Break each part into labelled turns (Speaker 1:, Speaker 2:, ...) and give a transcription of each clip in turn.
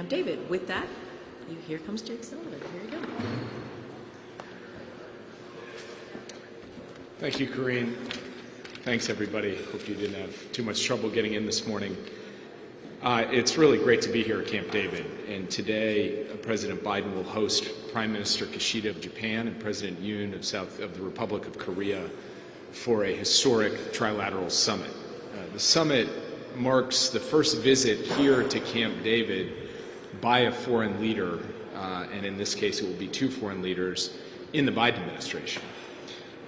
Speaker 1: Camp David. With that, here comes Jake Sullivan. Here you go.
Speaker 2: Thank you, Corinne. Thanks, everybody. Hope you didn't have too much trouble getting in this morning. It's really great to be here at Camp David, and today President Biden will host Prime Minister Kishida of Japan and President Yoon of the Republic of Korea for a historic trilateral summit. The summit marks the first visit here to Camp David by a foreign leader, and in this case it will be two foreign leaders in the Biden administration.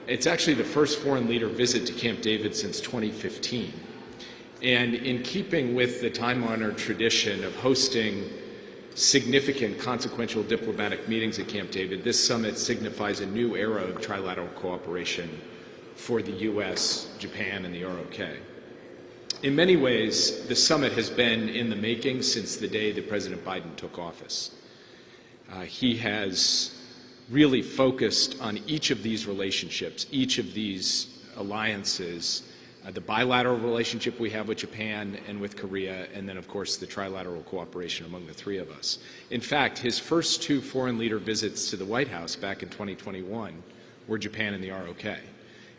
Speaker 2: It's actually the first foreign leader visit to Camp David since 2015. And in keeping with the time-honored tradition of hosting significant consequential diplomatic meetings at Camp David, this summit signifies a new era of trilateral cooperation for the U.S., Japan, and the ROK. In many ways, the summit has been in the making since the day that President Biden took office. He has really focused on each of these relationships, each of these alliances, the bilateral relationship we have with Japan and with Korea, and then, of course, the trilateral cooperation among the three of us. In fact, his first two foreign leader visits to the White House back in 2021 were Japan and the ROK.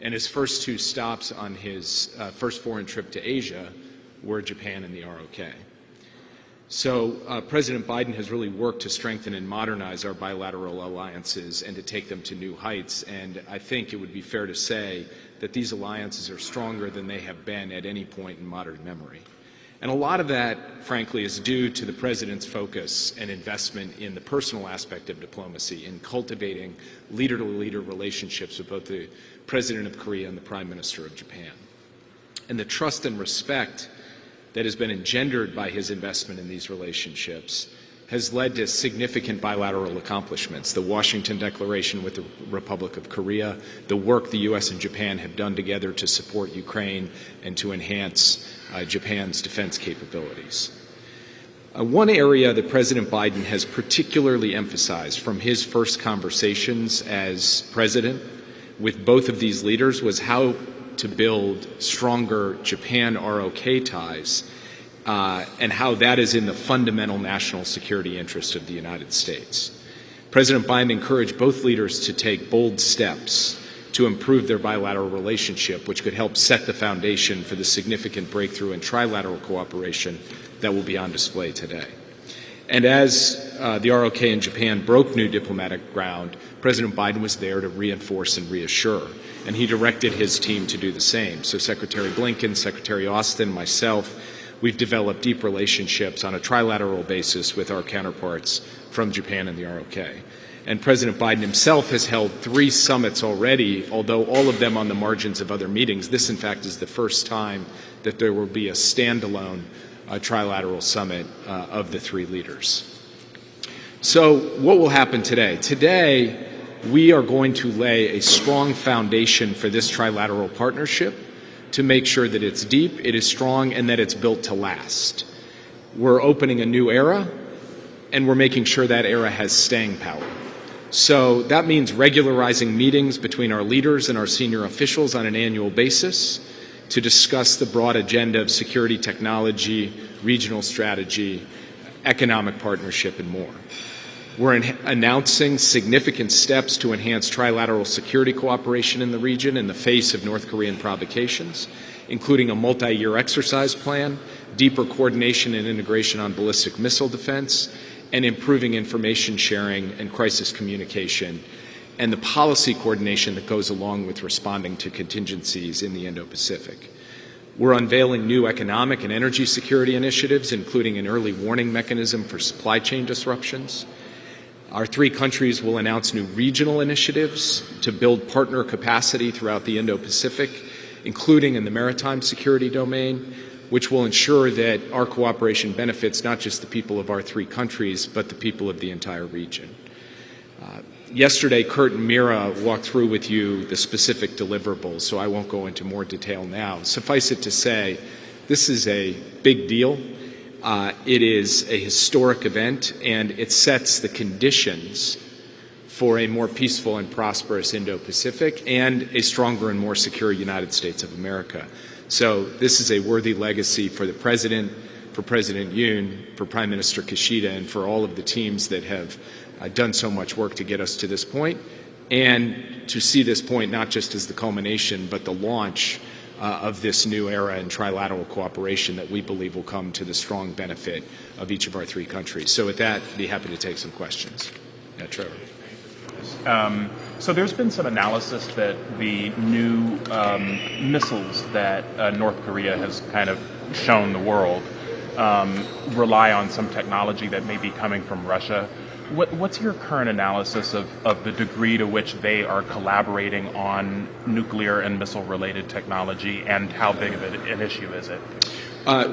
Speaker 2: And his first two stops on his first foreign trip to Asia were Japan and the ROK. So President Biden has really worked to strengthen and modernize our bilateral alliances and to take them to new heights. And I think it would be fair to say that these alliances are stronger than they have been at any point in modern memory. And a lot of that, frankly, is due to the President's focus and investment in the personal aspect of diplomacy, in cultivating leader-to-leader relationships with both the President of Korea and the Prime Minister of Japan. And the trust and respect that has been engendered by his investment in these relationships has led to significant bilateral accomplishments. The Washington Declaration with the Republic of Korea, the work the U.S. and Japan have done together to support Ukraine and to enhance Japan's defense capabilities. One area that President Biden has particularly emphasized from his first conversations as president with both of these leaders was how to build stronger Japan-ROK ties and how that is in the fundamental national security interest of the United States. President Biden encouraged both leaders to take bold steps to improve their bilateral relationship, which could help set the foundation for the significant breakthrough in trilateral cooperation that will be on display today. And as the ROK and Japan broke new diplomatic ground, President Biden was there to reinforce and reassure, and he directed his team to do the same. So Secretary Blinken, Secretary Austin, myself, we've developed deep relationships on a trilateral basis with our counterparts from Japan and the ROK. And President Biden himself has held 3 summits already, although all of them on the margins of other meetings. This, in fact, is the first time that there will be a standalone trilateral summit of the 3 leaders. So what will happen today? Today, we are going to lay a strong foundation for this trilateral partnership to make sure that it's deep, it is strong, and that it's built to last. We're opening a new era, and we're making sure that era has staying power. So that means regularizing meetings between our leaders and our senior officials on an annual basis to discuss the broad agenda of security technology, regional strategy, economic partnership, and more. We're announcing significant steps to enhance trilateral security cooperation in the region in the face of North Korean provocations, including a multi-year exercise plan, deeper coordination and integration on ballistic missile defense, and improving information sharing and crisis communication, and the policy coordination that goes along with responding to contingencies in the Indo-Pacific. We're unveiling new economic and energy security initiatives, including an early warning mechanism for supply chain disruptions. Our 3 countries will announce new regional initiatives to build partner capacity throughout the Indo-Pacific, including in the maritime security domain, which will ensure that our cooperation benefits not just the people of our 3 countries, but the people of the entire region. Yesterday, Kurt and Mira walked through with you the specific deliverables, so I won't go into more detail now. Suffice it to say, this is a big deal. It is a historic event, and it sets the conditions for a more peaceful and prosperous Indo-Pacific and a stronger and more secure United States of America. So this is a worthy legacy for the President, for President Yoon, for Prime Minister Kishida, and for all of the teams that have done so much work to get us to this point, and to see this point not just as the culmination, but the launch of this new era in trilateral cooperation that we believe will come to the strong benefit of each of our three countries. So with that, I'd be happy to take some questions. Yeah, Trevor.
Speaker 3: So there's been some analysis that the new missiles that North Korea has kind of shown the world rely on some technology that may be coming from Russia. What's your current analysis of the degree to which they are collaborating on nuclear and missile-related technology, and how big of an issue is it?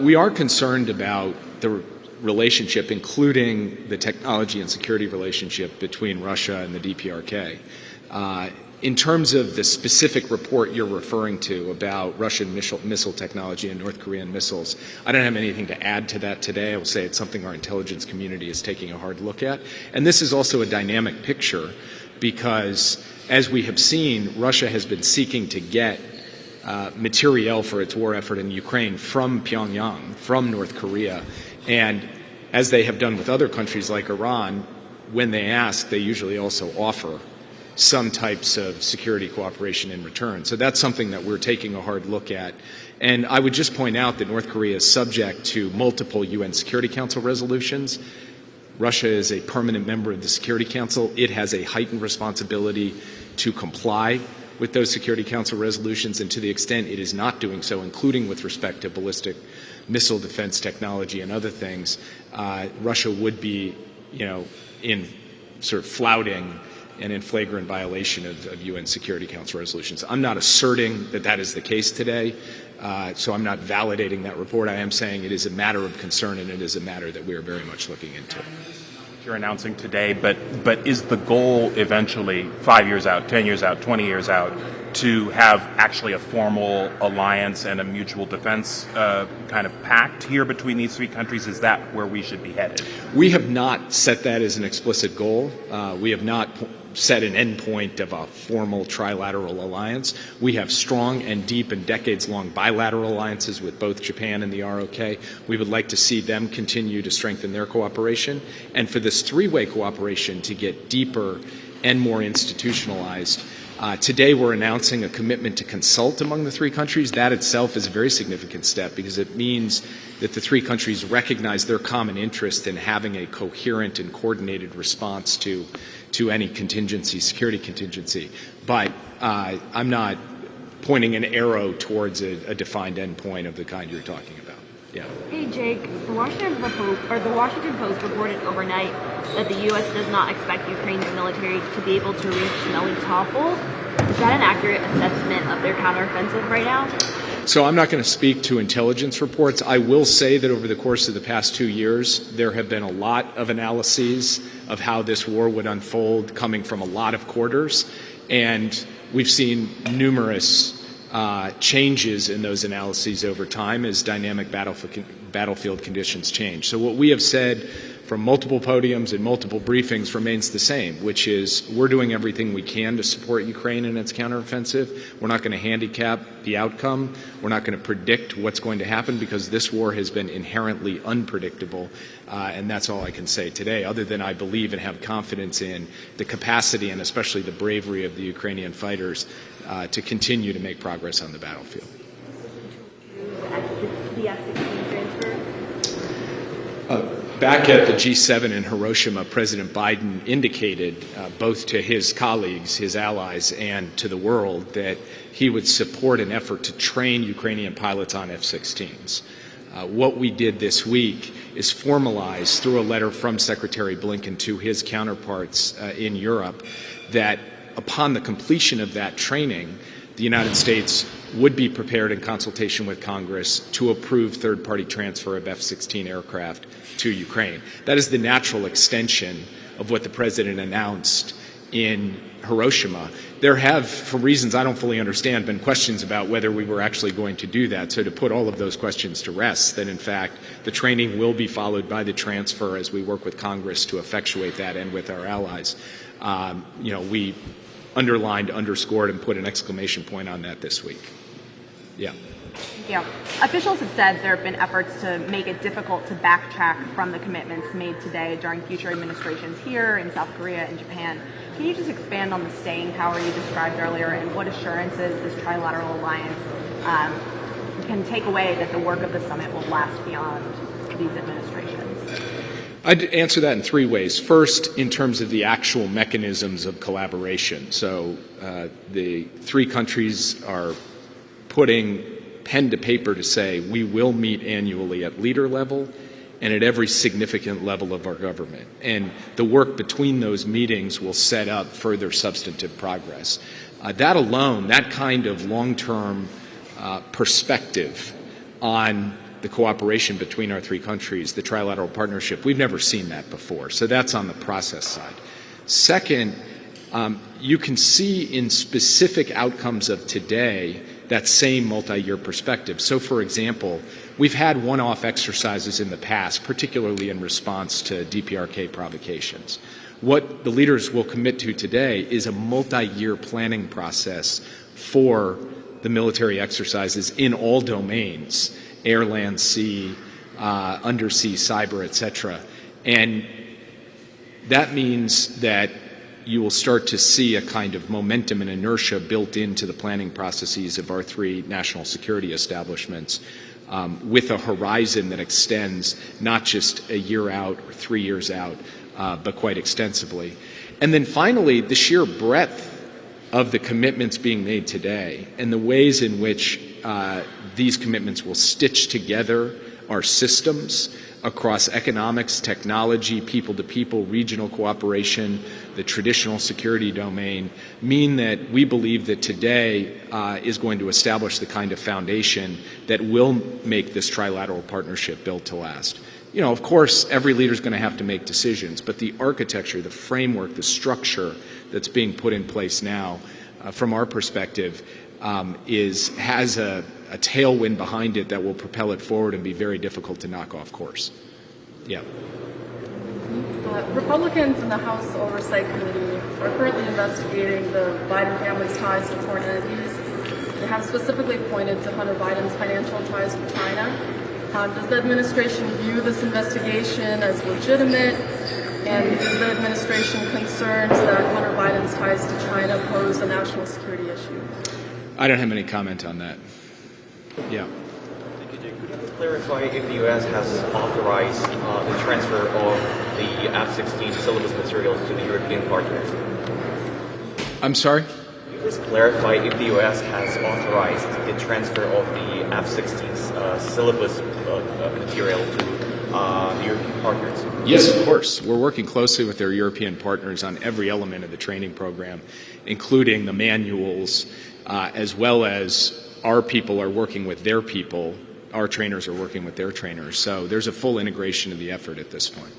Speaker 2: We are concerned about the relationship, including the technology and security relationship between Russia and the DPRK. In terms of the specific report you're referring to about Russian missile technology and North Korean missiles, I don't have anything to add to that today. I will say it's something our intelligence community is taking a hard look at. And this is also a dynamic picture because, as we have seen, Russia has been seeking to get materiel for its war effort in Ukraine from Pyongyang, from North Korea. And as they have done with other countries like Iran, when they ask, they usually also offer some types of security cooperation in return. So that's something that we're taking a hard look at. And I would just point out that North Korea is subject to multiple UN Security Council resolutions. Russia is a permanent member of the Security Council. It has a heightened responsibility to comply with those Security Council resolutions, and to the extent it is not doing so, including with respect to ballistic missile defense technology and other things, Russia would be, in sort of flouting and in flagrant violation of UN Security Council resolutions. I'm not asserting that that is the case today, so I'm not validating that report. I am saying it is a matter of concern, and it is a matter that we are very much looking into.
Speaker 3: You're announcing today, but is the goal eventually 5 years out, 10 years out, 20 years out, to have actually a formal alliance and a mutual defense kind of pact here between these three countries? Is that where we should be headed?
Speaker 2: We have not set that as an explicit goal. We have not set an endpoint of a formal trilateral alliance. We have strong and deep and decades-long bilateral alliances with both Japan and the ROK. We would like to see them continue to strengthen their cooperation, and for this three-way cooperation to get deeper and more institutionalized. Today we're announcing a commitment to consult among the three countries. That itself is a very significant step because it means that the three countries recognize their common interest in having a coherent and coordinated response to any contingency, security contingency. But I'm not pointing an arrow towards a defined endpoint of the kind you're talking about. Yeah.
Speaker 4: Hey, Jake. The Washington Post reported overnight that the U.S. does not expect Ukraine's military to be able to reach Melitopol. Is that an accurate assessment of their counteroffensive right now?
Speaker 2: So I'm not going to speak to intelligence reports. I will say that over the course of the past 2 years, there have been a lot of analyses of how this war would unfold coming from a lot of quarters, and we've seen numerous changes in those analyses over time as dynamic battlefield conditions change. So what we have said from multiple podiums and multiple briefings remains the same, which is we're doing everything we can to support Ukraine in its counteroffensive. We're not going to handicap the outcome. We're not going to predict what's going to happen because this war has been inherently unpredictable, and that's all I can say today, other than I believe and have confidence in the capacity and especially the bravery of the Ukrainian fighters to continue to make progress on the battlefield.
Speaker 4: The F-16 transfer?
Speaker 2: Back at the G7 in Hiroshima, President Biden indicated both to his colleagues, his allies, and to the world that he would support an effort to train Ukrainian pilots on F-16s. What we did this week is formalize through a letter from Secretary Blinken to his counterparts in Europe that upon the completion of that training, the United States would be prepared in consultation with Congress to approve third-party transfer of F-16 aircraft to Ukraine. That is the natural extension of what the President announced in Hiroshima. There have, for reasons I don't fully understand, been questions about whether we were actually going to do that. So to put all of those questions to rest, that in fact the training will be followed by the transfer as we work with Congress to effectuate that and with our allies. We underlined, underscored, and put an exclamation point on that this week. Yeah.
Speaker 5: Yeah. Officials have said there have been efforts to make it difficult to backtrack from the commitments made today during future administrations here in South Korea and Japan. Can you just expand on the staying power you described earlier and what assurances this trilateral alliance can take away that the work of the summit will last beyond these administrations?
Speaker 2: I'd answer that in three ways. First, in terms of the actual mechanisms of collaboration. So the three countries are putting pen to paper to say we will meet annually at leader level and at every significant level of our government. And the work between those meetings will set up further substantive progress. That alone, that kind of long-term perspective on the cooperation between our three countries, the trilateral partnership, we've never seen that before. So that's on the process side. Second, you can see in specific outcomes of today that same multi-year perspective. So, for example, we've had one-off exercises in the past, particularly in response to DPRK provocations. What the leaders will commit to today is a multi-year planning process for the military exercises in all domains, air, land, sea, undersea, cyber, etc. And that means that you will start to see a kind of momentum and inertia built into the planning processes of our three national security establishments with a horizon that extends not just a year out or 3 years out, but quite extensively. And then finally, the sheer breadth of the commitments being made today and the ways in which these commitments will stitch together our systems across economics, technology, people-to-people, regional cooperation, the traditional security domain, mean that we believe that today is going to establish the kind of foundation that will make this trilateral partnership built to last. You know, of course, every leader is going to have to make decisions, but the architecture, the framework, the structure that's being put in place now, from our perspective, has a tailwind behind it that will propel it forward and be very difficult to knock off course. Yeah.
Speaker 6: Republicans in the House Oversight Committee are currently investigating the Biden family's ties to foreign entities. They have specifically pointed to Hunter Biden's financial ties with China. Does the administration view this investigation as legitimate? And is the administration concerned that Hunter Biden's ties to China pose a national security issue?
Speaker 2: I don't have any comment on that. Yeah.
Speaker 7: Thank you, Jake. Could you clarify if the U.S. has authorized the transfer of the F-16 syllabus materials to the European partners?
Speaker 2: I'm sorry?
Speaker 7: Could you just clarify if the U.S. has authorized the transfer of the F-16 syllabus material to the European partners?
Speaker 2: Yes, of course. We're working closely with our European partners on every element of the training program, including the manuals, as well as our people are working with their people, our trainers are working with their trainers. So there's a full integration of the effort at this point.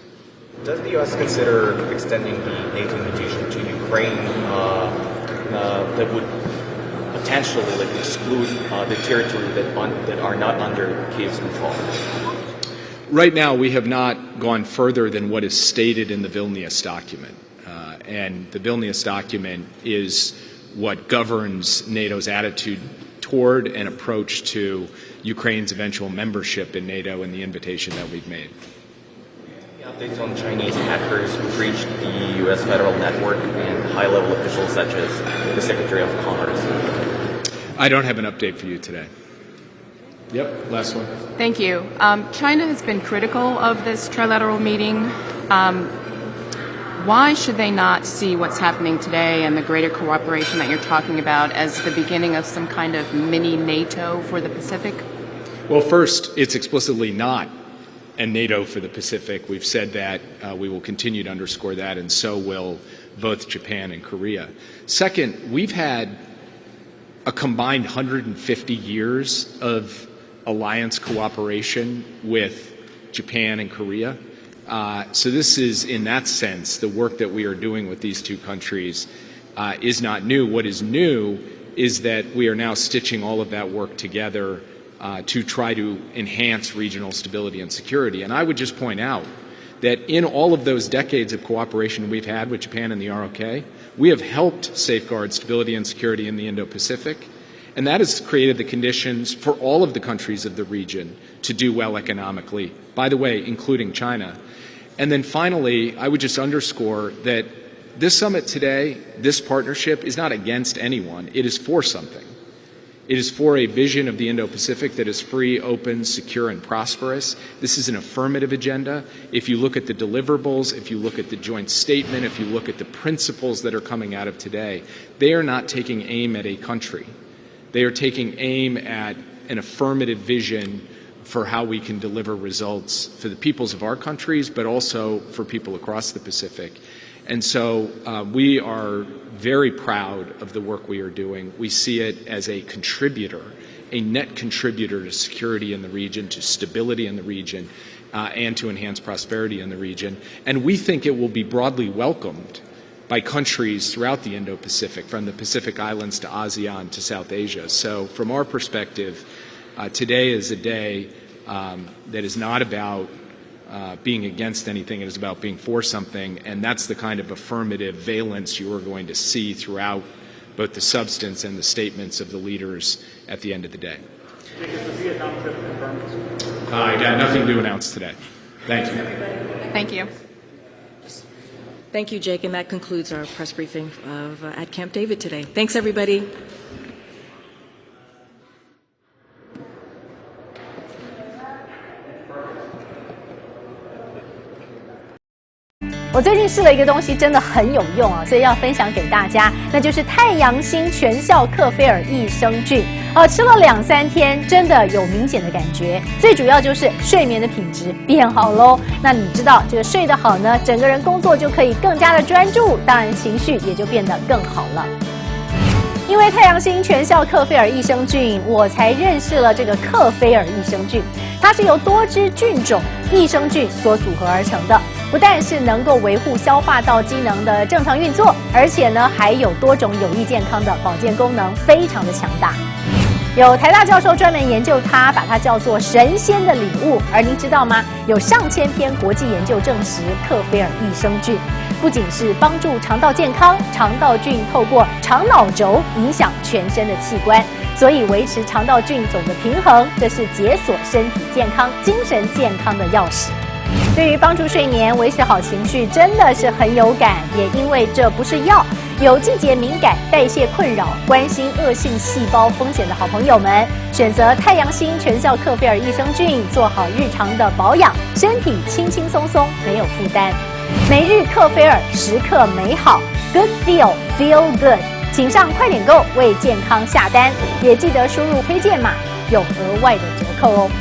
Speaker 7: Does the U.S. consider extending the NATO invitation to Ukraine that would potentially exclude the territory that are not under Kiev's control?
Speaker 2: Right now, we have not gone further than what is stated in the Vilnius document. And the Vilnius document is what governs NATO's attitude toward and approach to Ukraine's eventual membership in NATO and the invitation that we've made.
Speaker 7: Any updates on Chinese hackers who breached the U.S. federal network and high-level officials such as the Secretary of Commerce?
Speaker 2: I don't have an update for you today. Yep, last one.
Speaker 8: Thank you. China has been critical of this trilateral meeting. Why should they not see what's happening today and the greater cooperation that you're talking about as the beginning of some kind of mini NATO for the Pacific?
Speaker 2: Well, first, it's explicitly not a NATO for the Pacific. We've said that. We will continue to underscore that, and so will both Japan and Korea. Second, we've had a combined 150 years of alliance cooperation with Japan and Korea. So this is, in that sense, the work that we are doing with these two countries is not new. What is new is that we are now stitching all of that work together to try to enhance regional stability and security. And I would just point out that in all of those decades of cooperation we've had with Japan and the ROK, we have helped safeguard stability and security in the Indo-Pacific, And that has created the conditions for all of the countries of the region to do well economically, by the way, including China. And then finally, I would just underscore that this summit today, this partnership, is not against anyone. It is for something. It is for a vision of the Indo-Pacific that is free, open, secure, and prosperous. This is an affirmative agenda. If you look at the deliverables, if you look at the joint statement, if you look at the principles that are coming out of today, they are not taking aim at a country. They are taking aim at an affirmative vision for how we can deliver results for the peoples of our countries, but also for people across the Pacific. And so we are very proud of the work we are doing. We see it as a contributor, a net contributor to security in the region, to stability in the region, and to enhance prosperity in the region. And we think it will be broadly welcomed by countries throughout the Indo-Pacific, from the Pacific Islands to ASEAN to South Asia. So from our perspective, today is a day that is not about being against anything. It is about being for something, and that's the kind of affirmative valence you are going to see throughout both the substance and the statements of the leaders at the end of the day. I got nothing to announce today. Thank you.
Speaker 8: Thank you.
Speaker 1: Thank you, Jake, and that concludes our press briefing at Camp David today. Thanks, everybody.
Speaker 9: 我最近试了一个东西，真的很有用啊，所以要分享给大家，那就是太阳星全效克菲尔益生菌。吃了2-3天，真的有明显的感觉。最主要就是睡眠的品质变好喽。那你知道这个睡得好呢，整个人工作就可以更加的专注，当然情绪也就变得更好了。因为太阳星全效克菲尔益生菌，我才认识了这个克菲尔益生菌。它是由多支菌种益生菌所组合而成的，不但是能够维护消化道机能的正常运作，而且呢还有多种有益健康的保健功能，非常的强大。有台大教授专门研究它，把它叫做神仙的礼物。而您知道吗？有上千篇国际研究证实，克菲尔益生菌不仅是帮助肠道健康，肠道菌透过肠脑轴影响全身的器官，所以维持肠道菌种的平衡，这是解锁身体健康、精神健康的钥匙。对于帮助睡眠、维持好情绪，真的是很有感。也因为这不是药，有季节敏感、代谢困扰、关心恶性细胞风险的好朋友们，选择太阳星全效克菲尔益生菌，做好日常的保养，身体轻轻松松，没有负担。每日克菲尔，时刻美好 ，Good Feel Feel Good， 请上快点购为健康下单，也记得输入推荐码，有额外的折扣哦。